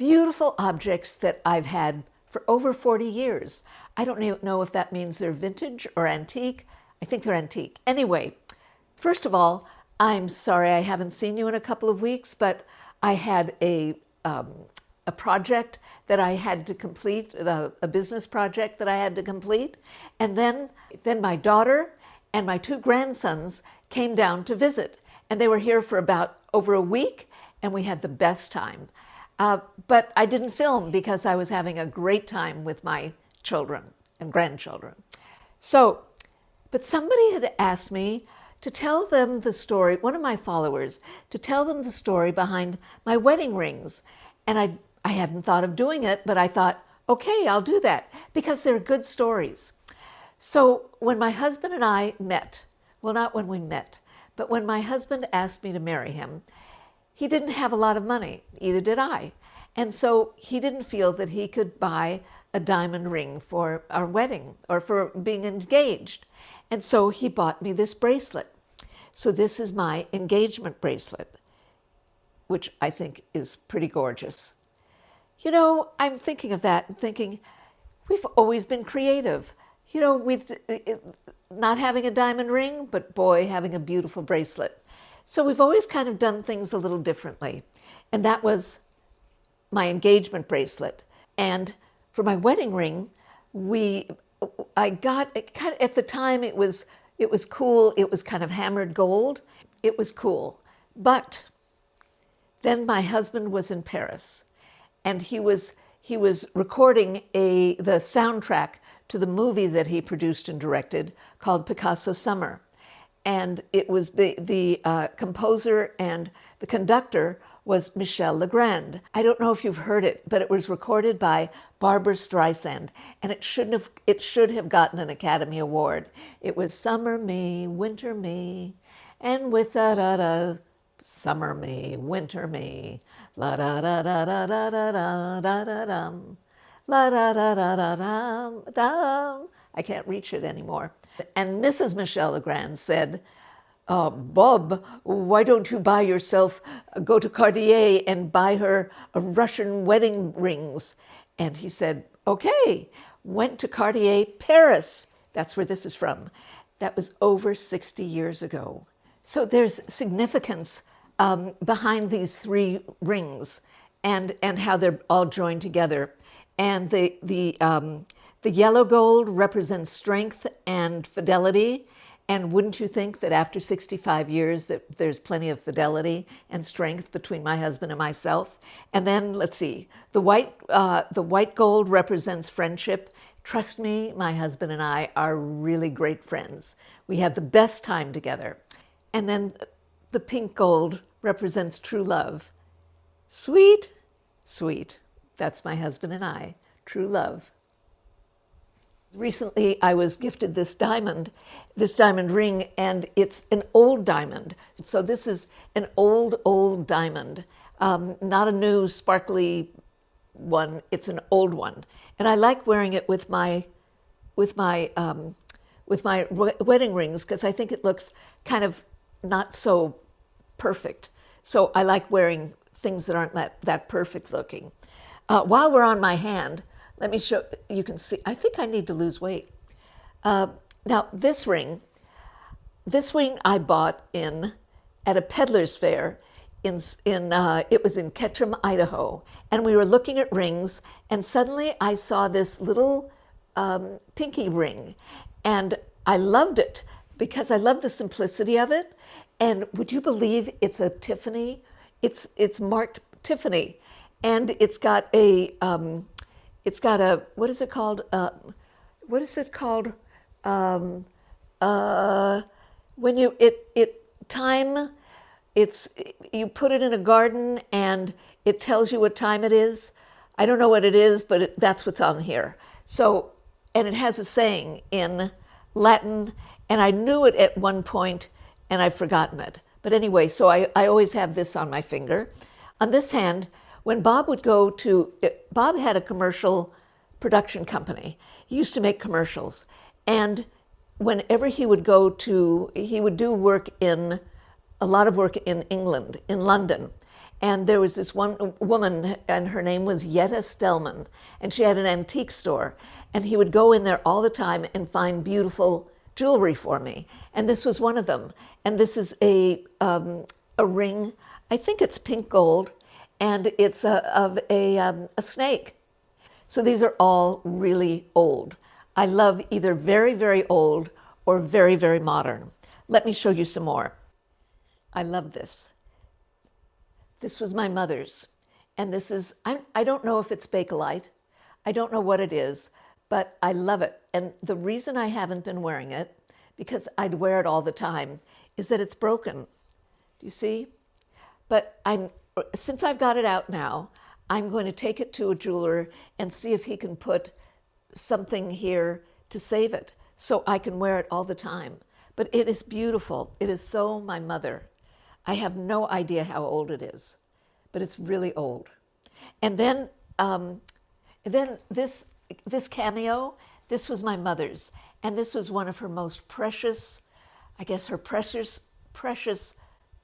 beautiful objects that I've had for over 40 years. I don't know if that means they're vintage or antique. I think they're antique. Anyway, first of all, I'm sorry I haven't seen you in a couple of weeks, but I had a project that I had to complete, a business project that I had to complete. And then my daughter and my two grandsons came down to visit. And they were here for about over a week, and we had the best time. But I didn't film because I was having a great time with my children and grandchildren. So, but somebody had asked me to tell them the story, one of my followers, to tell them the story behind my wedding rings. And I hadn't thought of doing it, but I thought, okay, I'll do that because they're good stories. So when my husband and I met, well, not when we met, but when my husband asked me to marry him, he didn't have a lot of money, either did I. And so he didn't feel that he could buy a diamond ring for our wedding or for being engaged. And so he bought me this bracelet. So this is my engagement bracelet, which I think is pretty gorgeous. You know, I'm thinking of that and thinking, we've always been creative. You know, we've not having a diamond ring, but boy, having a beautiful bracelet. So we've always kind of done things a little differently. And that was my engagement bracelet. And for my wedding ring, I got it kind of, at the time it was cool. It was kind of hammered gold. It was cool. But then my husband was in Paris, and he was recording the soundtrack to the movie that he produced and directed called Picasso Summer. And it was the composer and the conductor was Michel Legrand. I don't know if you've heard it, but it was recorded by Barbra Streisand, and it should have gotten an Academy Award. It was Summer Me, Winter Me, and with da Summer Me, Winter Me, la da da da da da da da da dum, la da da da da dum dum. I can't reach it anymore. And Mrs. Michel Legrand said, Bob, why don't you go to Cartier and buy her a Russian wedding rings? And he said, okay, went to Cartier, Paris. That's where this is from. That was over 60 years ago. So there's significance behind these three rings and how they're all joined together. And the yellow gold represents strength and fidelity. And wouldn't you think that after 65 years that there's plenty of fidelity and strength between my husband and myself? And then let's see, the white gold represents friendship. Trust me, my husband and I are really great friends. We have the best time together. And then the pink gold represents true love. Sweet, sweet. That's my husband and I, true love. Recently, I was gifted this diamond ring, and it's an old diamond. So this is an old diamond, not a new sparkly one. It's an old one, and I like wearing it with my wedding rings because I think it looks kind of not so perfect. So I like wearing things that aren't that perfect looking. While we're on my hand, let me show, you can see, I think I need to lose weight. Now this ring I bought at a peddler's fair it was in Ketchum, Idaho. And we were looking at rings, and suddenly I saw this little pinky ring. And I loved it because I love the simplicity of it. And would you believe it's a Tiffany? It's marked Tiffany. And it's got a, what is it called? When you put it in a garden and it tells you what time it is. I don't know what it is, but that's what's on here. So, and it has a saying in Latin, and I knew it at one point and I've forgotten it. But anyway, so I always have this on my finger. On this hand, when Bob had a commercial production company. He used to make commercials. And whenever he would do a lot of work in England, in London. And there was this one woman, and her name was Yetta Stellman, and she had an antique store. And he would go in there all the time and find beautiful jewelry for me. And this was one of them. And this is a ring. I think it's pink gold, and it's of a snake. So these are all really old. I love either very, very old or very, very modern. Let me show you some more. I love this. This was my mother's. And this is, I don't know if it's Bakelite. I don't know what it is, but I love it. And the reason I haven't been wearing it, because I'd wear it all the time, is that it's broken. Do you see? But since I've got it out now, I'm going to take it to a jeweler and see if he can put something here to save it so I can wear it all the time. But it is beautiful. It is so my mother. I have no idea how old it is, but it's really old. And then this cameo, this was my mother's, and this was one of her most precious, I guess her precious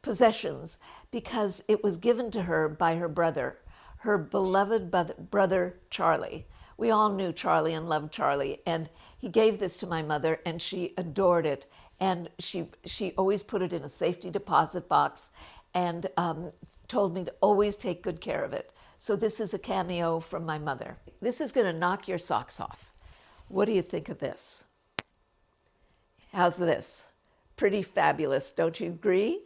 possessions, because it was given to her by her brother, her beloved brother Charlie. We all knew Charlie and loved Charlie, and he gave this to my mother, and she adored it. And she always put it in a safety deposit box and told me to always take good care of it. So this is a cameo from my mother. This is going to knock your socks off. What do you think of this? How's this? Pretty fabulous, don't you agree?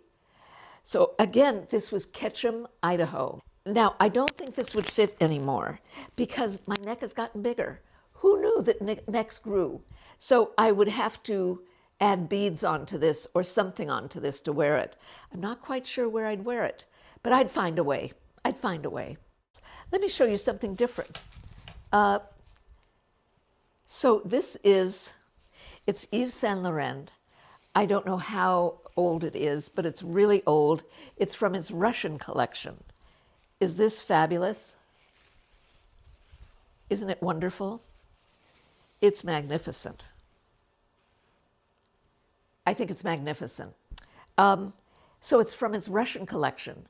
So again, this was Ketchum, Idaho. Now, I don't think this would fit anymore because my neck has gotten bigger. Who knew that necks grew? So I would have to add beads onto this or something onto this to wear it. I'm not quite sure where I'd wear it, but I'd find a way. I'd find a way. Let me show you something different. So this is, it's Yves Saint Laurent. I don't know how old it is, but it's really old. It's from his Russian collection. Is this fabulous? Isn't it wonderful? It's magnificent. I think it's magnificent. So it's from his Russian collection.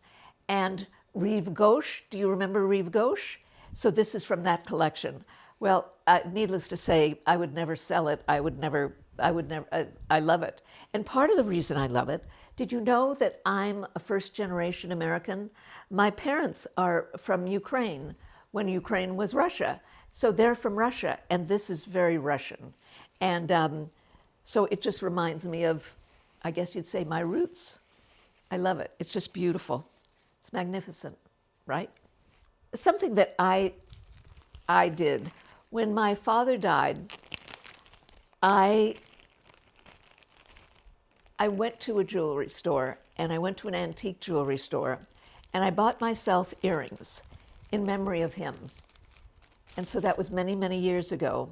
And Rive Gauche, do you remember Rive Gauche? So this is from that collection. Well, needless to say, I would never sell it. I love it. And part of the reason I love it, did you know that I'm a first-generation American? My parents are from Ukraine, when Ukraine was Russia. So they're from Russia, and this is very Russian. And so it just reminds me of, I guess you'd say, my roots. I love it. It's just beautiful. It's magnificent, right? Something that I did when my father died, I went to a jewelry store, and I went to an antique jewelry store, and I bought myself earrings in memory of him. And so that was many, many years ago.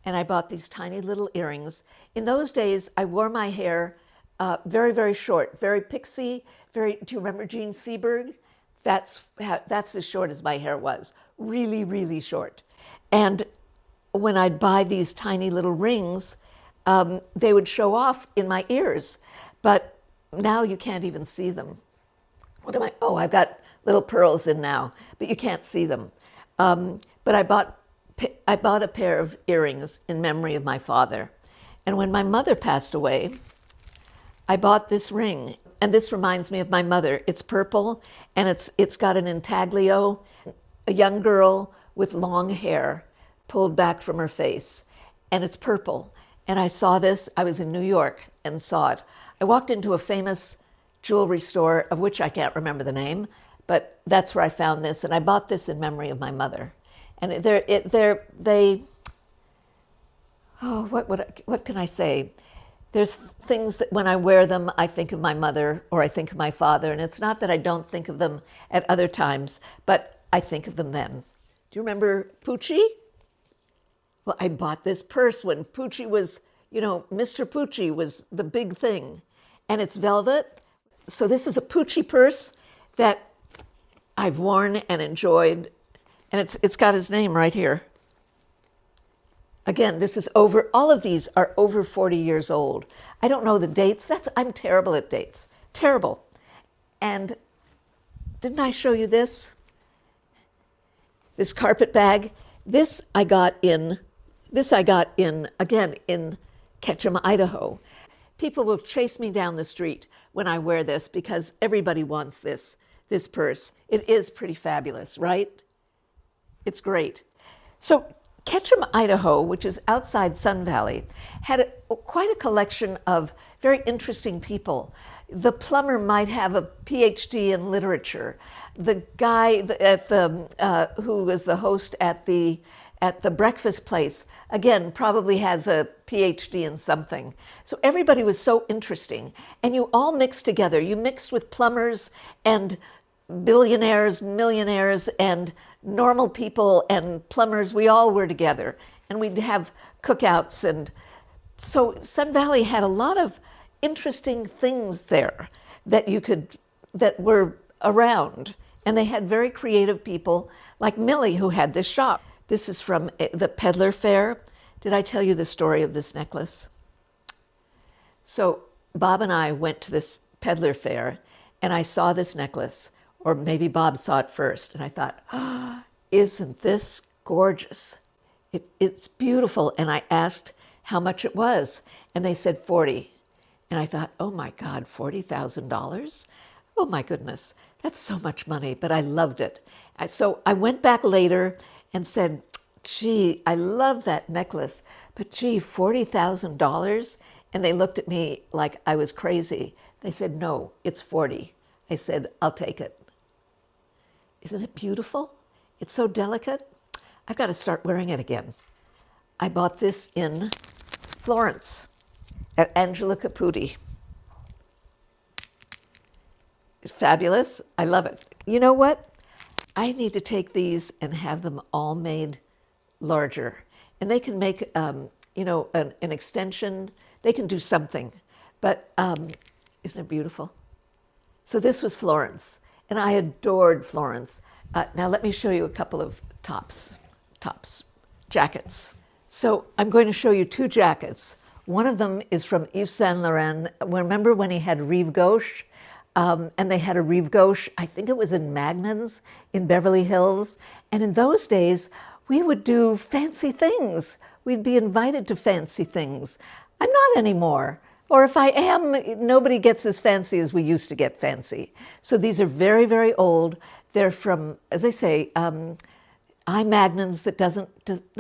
And I bought these tiny little earrings. In those days, I wore my hair very, very short, very pixie, do you remember Jean Seberg? That's as short as my hair was, really, really short. And when I'd buy these tiny little rings, they would show off in my ears, but now you can't even see them. I've got little pearls in now, but you can't see them. But I bought a pair of earrings in memory of my father. And when my mother passed away, I bought this ring. And this reminds me of my mother. It's purple, and it's got an intaglio, a young girl with long hair pulled back from her face. And it's purple. And I saw this. I was in New York and saw it. I walked into a famous jewelry store, of which I can't remember the name, but that's where I found this. And I bought this in memory of my mother. And what can I say? There's things that when I wear them, I think of my mother or I think of my father. And it's not that I don't think of them at other times, but I think of them then. Do you remember Pucci? Well, I bought this purse when Pucci was, Mr. Pucci was the big thing. And it's velvet. So this is a Pucci purse that I've worn and enjoyed. And it's got his name right here. Again, all of these are over 40 years old. I don't know the dates. I'm terrible at dates. Terrible. And didn't I show you this? This carpet bag. This I got in, again, in Ketchum, Idaho. People will chase me down the street when I wear this because everybody wants this purse. It is pretty fabulous, right? It's great. So Ketchum, Idaho, which is outside Sun Valley, had quite a collection of very interesting people. The plumber might have a PhD in literature. The guy who was the host at the breakfast place, again, probably has a PhD in something. So everybody was so interesting. And you all mixed together. You mixed with plumbers and billionaires, millionaires, and normal people and plumbers. We all were together. And we'd have cookouts. And so Sun Valley had a lot of interesting things there that were around. And they had very creative people like Millie, who had this shop. This is from the Peddler Fair. Did I tell you the story of this necklace? So Bob and I went to this Peddler Fair, and I saw this necklace, or maybe Bob saw it first, and I thought, oh, isn't this gorgeous? It's beautiful. And I asked how much it was, and they said 40. And I thought, oh my God, $40,000? Oh my goodness, that's so much money, but I loved it. So I went back later and said, gee, I love that necklace, but gee, $40,000? And they looked at me like I was crazy. They said, no, it's 40. I said, I'll take it. Isn't it beautiful? It's so delicate. I've got to start wearing it again. I bought this in Florence at Angela Caputi. It's fabulous. I love it. You know what? I need to take these and have them all made larger. And they can make, an extension. They can do something. But isn't it beautiful? So this was Florence. And I adored Florence. Now let me show you a couple of jackets. So I'm going to show you two jackets. One of them is from Yves Saint Laurent. Remember when he had Rive Gauche? And they had a Rive Gauche, I think it was in Magnons in Beverly Hills. And in those days, we would do fancy things. We'd be invited to fancy things. I'm not anymore. Or if I am, nobody gets as fancy as we used to get fancy. So these are very, very old. They're from, as I say, Magnons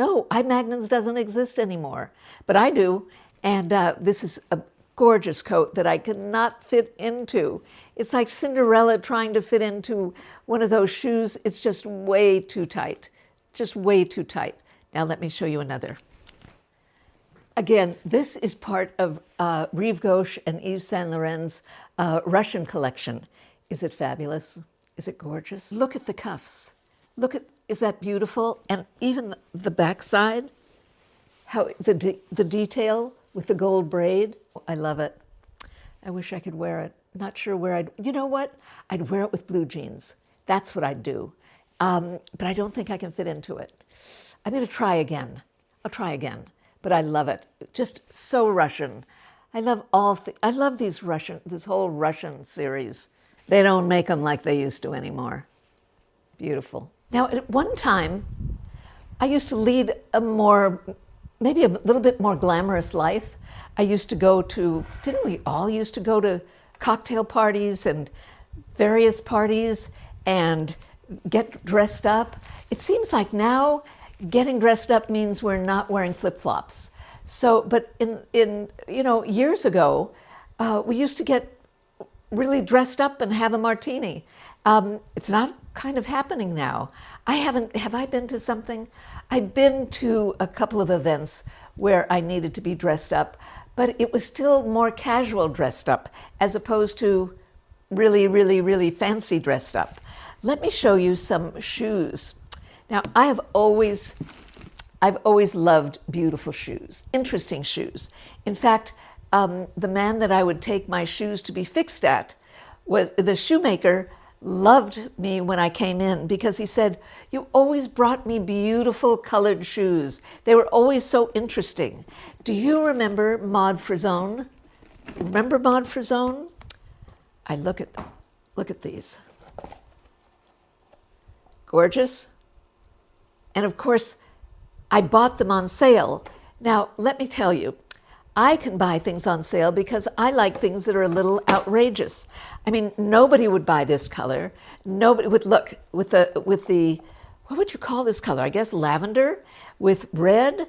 Magnons doesn't exist anymore. But I do. And this is a gorgeous coat that I could not fit into. It's like Cinderella trying to fit into one of those shoes. It's just way too tight, just way too tight. Now let me show you another. Again, this is part of Rive Gauche and Yves Saint Laurent's Russian collection. Is it fabulous? Is it gorgeous? Look at the cuffs. Is that beautiful? And even the backside, how the detail with the gold braid. I love it. I wish I could wear it. Not sure where you know what? I'd wear it with blue jeans. That's what I'd do. But I don't think I can fit into it. I'm going to try again. I'll try again. But I love it. Just so Russian. I love I love this whole Russian series. They don't make them like they used to anymore. Beautiful. Now, at one time, I used to lead maybe a little bit more glamorous life. I used to go to, didn't we all used to go to cocktail parties and various parties and get dressed up? It seems like now getting dressed up means we're not wearing flip-flops. So, but in years ago, we used to get really dressed up and have a martini. It's not kind of happening now. Have I been to something? I've been to a couple of events where I needed to be dressed up, but it was still more casual dressed up as opposed to really, really, really fancy dressed up. Let me show you some shoes. Now, I've always loved beautiful shoes, interesting shoes. In fact, the man that I would take my shoes to be fixed at was the shoemaker. Loved me when I came in because he said, you always brought me beautiful colored shoes. They were always so interesting. Do you remember Maud Frizone? Remember Maud Frizone? Look at these. Gorgeous. And of course, I bought them on sale. Now, let me tell you, I can buy things on sale because I like things that are a little outrageous. I mean, nobody would buy this color. Nobody would look with the what would you call this color? I guess lavender with red.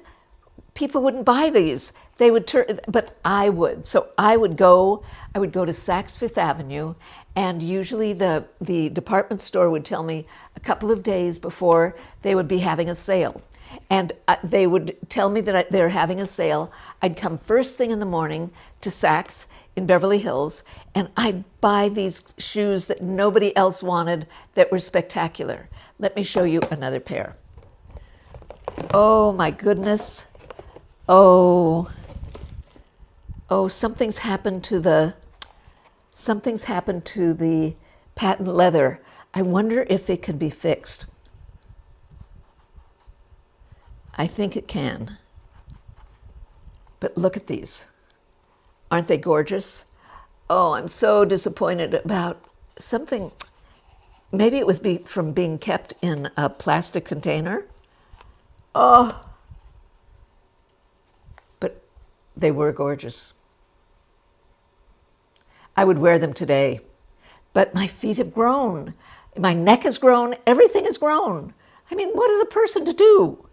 People wouldn't buy these. They would turn, but I would. So I would go to Saks Fifth Avenue, and usually the department store would tell me a couple of days before they would be having a sale. And they would tell me that they're having a sale. I'd come first thing in the morning to Saks in Beverly Hills, and I'd buy these shoes that nobody else wanted that were spectacular. Let me show you another pair. Oh my goodness. Oh, something's happened to the patent leather. I wonder if it can be fixed. I think it can. But look at these. Aren't they gorgeous? Oh, I'm so disappointed about something. Maybe it was from being kept in a plastic container. Oh, but they were gorgeous. I would wear them today, but my feet have grown. My neck has grown. Everything has grown. I mean, what is a person to do?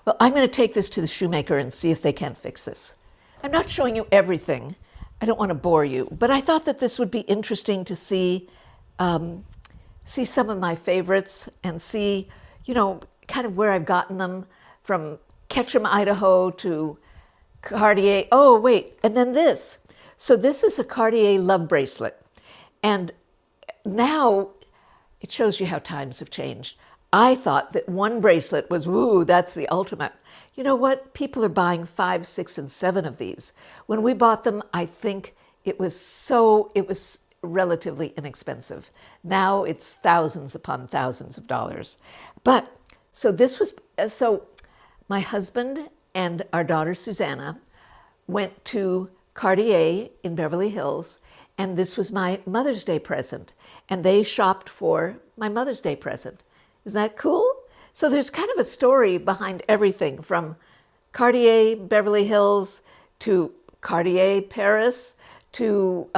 Well, I'm going to take this to the shoemaker and see if they can fix this. I'm not showing you everything. I don't want to bore you, but I thought that this would be interesting to see some of my favorites and see, kind of where I've gotten them, from Ketchum, Idaho to Cartier. Oh, wait, and then this. So this is a Cartier love bracelet. And now it shows you how times have changed. I thought that one bracelet was, woo, that's the ultimate. You know what? People are buying 5, 6, and 7 of these. When we bought them, I think it was relatively inexpensive. Now it's thousands upon thousands of dollars. But so my husband and our daughter Susanna went to Cartier in Beverly Hills, and this was my Mother's Day present. And they shopped for my Mother's Day present. Isn't that cool? So there's kind of a story behind everything, from Cartier, Beverly Hills, to Cartier, Paris, to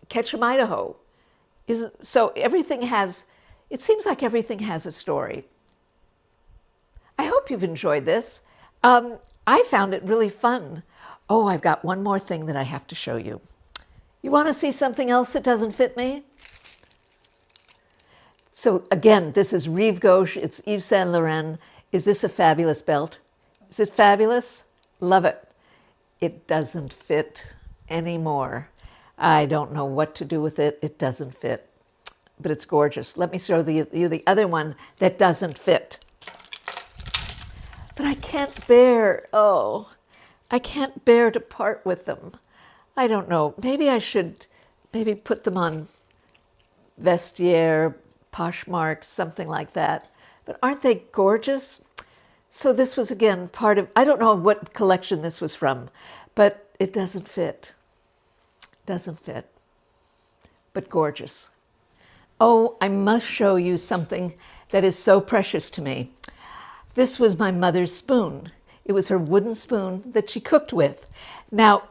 Ketchum, Idaho. So it seems like everything has a story. I hope you've enjoyed this. I found it really fun. Oh, I've got one more thing that I have to show you. You want to see something else that doesn't fit me? So again, this is Rive Gauche. It's Yves Saint Laurent. Is this a fabulous belt? Is it fabulous? Love it. It doesn't fit anymore. I don't know what to do with it. It doesn't fit, but it's gorgeous. Let me show you the other one that doesn't fit. But I can't bear to part with them. I don't know. Maybe I should put them on Vestiaire, Poshmark, something like that. But aren't they gorgeous? So this was, again, part of, I don't know what collection this was from, but it doesn't fit. Doesn't fit. But gorgeous. Oh, I must show you something that is so precious to me. This was my mother's spoon. It was her wooden spoon that she cooked with. Now,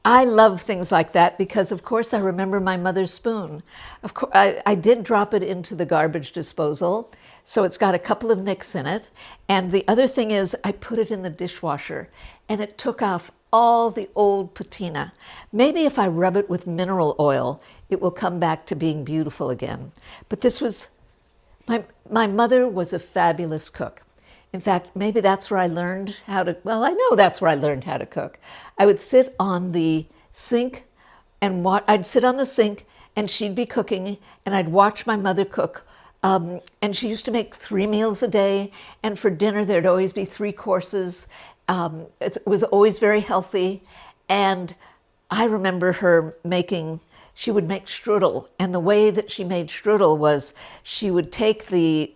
I love things like that because, of course, I remember my mother's spoon. Of course, I did drop it into the garbage disposal, so it's got a couple of nicks in it. And the other thing is I put it in the dishwasher, and it took off all the old patina. Maybe if I rub it with mineral oil, it will come back to being beautiful again. But this was, my mother was a fabulous cook. In fact, maybe that's where I learned how to, well, I know that's where I learned how to cook. I would sit on the sink and I'd sit on the sink and she'd be cooking and I'd watch my mother cook. And she used to make 3 meals a day. And for dinner, there'd always be 3 courses. It was always very healthy. And I remember her she would make strudel. And the way that she made strudel was she would take the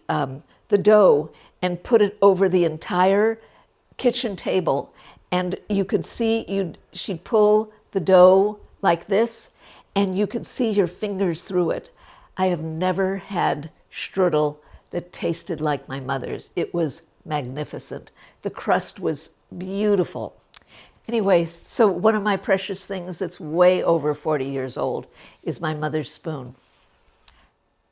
dough and put it over the entire kitchen table. And you could see, she'd pull the dough like this, and you could see your fingers through it. I have never had strudel that tasted like my mother's. It was magnificent. The crust was beautiful. Anyway, so one of my precious things that's way over 40 years old is my mother's spoon.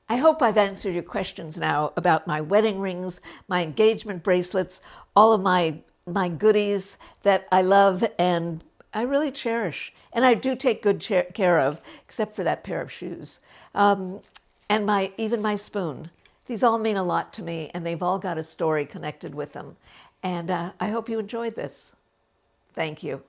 I hope I've answered your questions now about my wedding rings, my engagement bracelets, all of my goodies that I love and I really cherish. And I do take good care of, except for that pair of shoes. And even my spoon. These all mean a lot to me, and they've all got a story connected with them. And I hope you enjoyed this. Thank you.